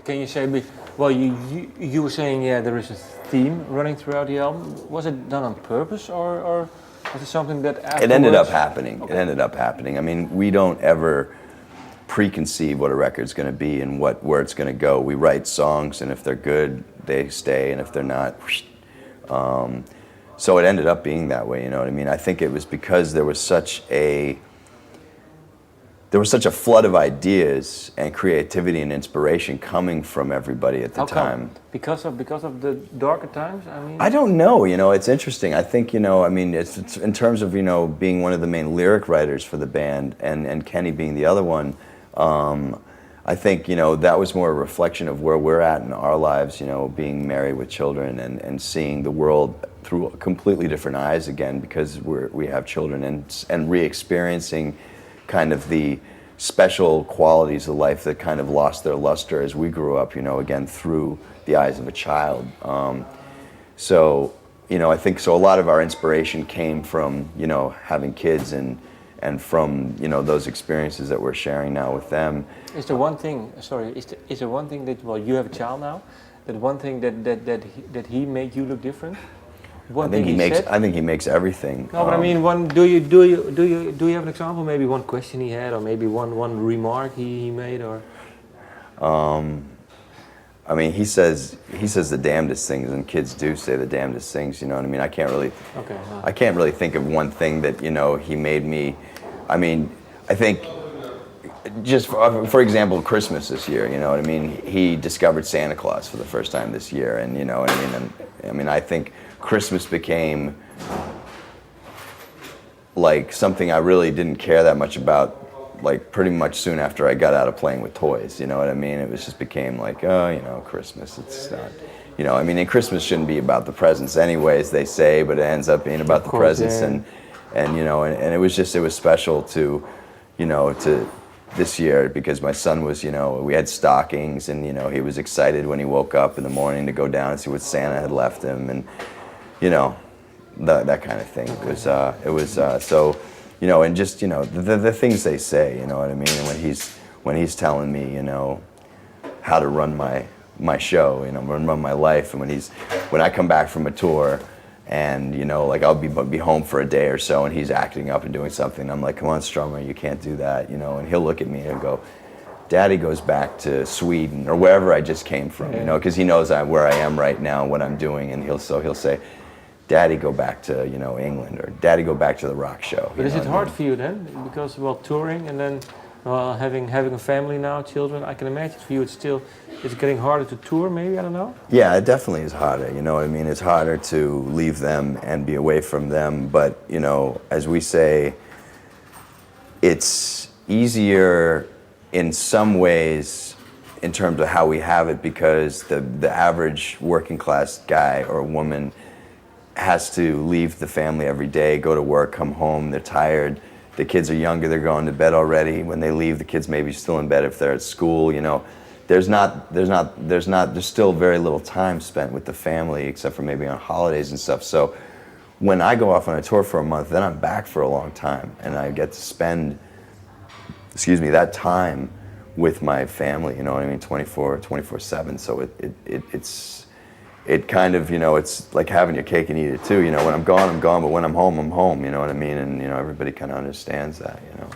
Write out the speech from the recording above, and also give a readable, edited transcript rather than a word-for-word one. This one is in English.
Can you say, well, you were saying, yeah, there is a theme running throughout the album. Was it done on purpose, or was it something that afterwards? It ended up happening. Okay. It ended up happening. I mean, we don't ever preconceive what a record's going to be and where it's going to go. We write songs, and if they're good, they stay, and if they're not, so it ended up being that way. You know what I mean? I think it was because there was such a flood of ideas and creativity and inspiration coming from everybody at the time. Because of the darker times? I mean, I don't know. You know, it's interesting. I think, you know, I mean, it's in terms of, you know, being one of the main lyric writers for the band and Kenny being the other one. I think, you know, that was more a reflection of where we're at in our lives, you know, being married with children and seeing the world through completely different eyes again because we have children and re-experiencing kind of the special qualities of life that kind of lost their luster as we grew up, you know, again through the eyes of a child. So, you know, I think so a lot of our inspiration came from, you know, having kids and from, you know, those experiences that we're sharing now with them. Is there one thing, is there one thing that, well, you have a child now, that one thing that he made you look different? I think he makes everything. No, but I mean, do you have an example? Maybe one question he had, or maybe one remark he made, or. I mean, he says the damnedest things, and kids do say the damnedest things. You know what I mean? I can't really think of one thing that, you know, he made me. I mean, I think just for example, Christmas this year. You know what I mean? He discovered Santa Claus for the first time this year, and you know what I mean. And I mean, I think Christmas became like something I really didn't care that much about, like pretty much soon after I got out of playing with toys, you know what I mean? It was just became like, oh, you know, Christmas, it's not, you know, I mean, and Christmas shouldn't be about the presents anyways, they say, but it ends up being about the presents, yeah. And you know, and it was special to, you know, to this year because my son was, you know, we had stockings and, you know, he was excited when he woke up in the morning to go down and see what Santa had left him and, you know, that kind of thing. It was so, you know, and just, you know, the things they say, you know what I mean? And when he's telling me, you know, how to run my show, you know, run my life, and when I come back from a tour and, you know, like I'll be home for a day or so and he's acting up and doing something, I'm like, come on, Strummer, you can't do that, you know, and he'll look at me and go, Daddy goes back to Sweden or wherever I just came from, you know, because he knows where I am right now, what I'm doing, and he'll say, Daddy, go back to, you know, England, or Daddy, go back to the rock show. But is it hard for you then? Because, well, touring and then having a family now, children, I can imagine for you it's getting harder to tour, maybe, I don't know? Yeah, it definitely is harder, you know what I mean? It's harder to leave them and be away from them, but, you know, as we say, it's easier in some ways in terms of how we have it because the average working class guy or woman has to leave the family every day, go to work, come home, they're tired. The kids are younger, they're going to bed already. When they leave, the kids may be still in bed if they're at school, you know. There's still very little time spent with the family except for maybe on holidays and stuff. So when I go off on a tour for a month, then I'm back for a long time and I get to spend, that time with my family, you know what I mean, 24/7. So it kind of, you know, it's like having your cake and eat it too. You know, when I'm gone, but when I'm home, you know what I mean? And, you know, everybody kind of understands that, you know.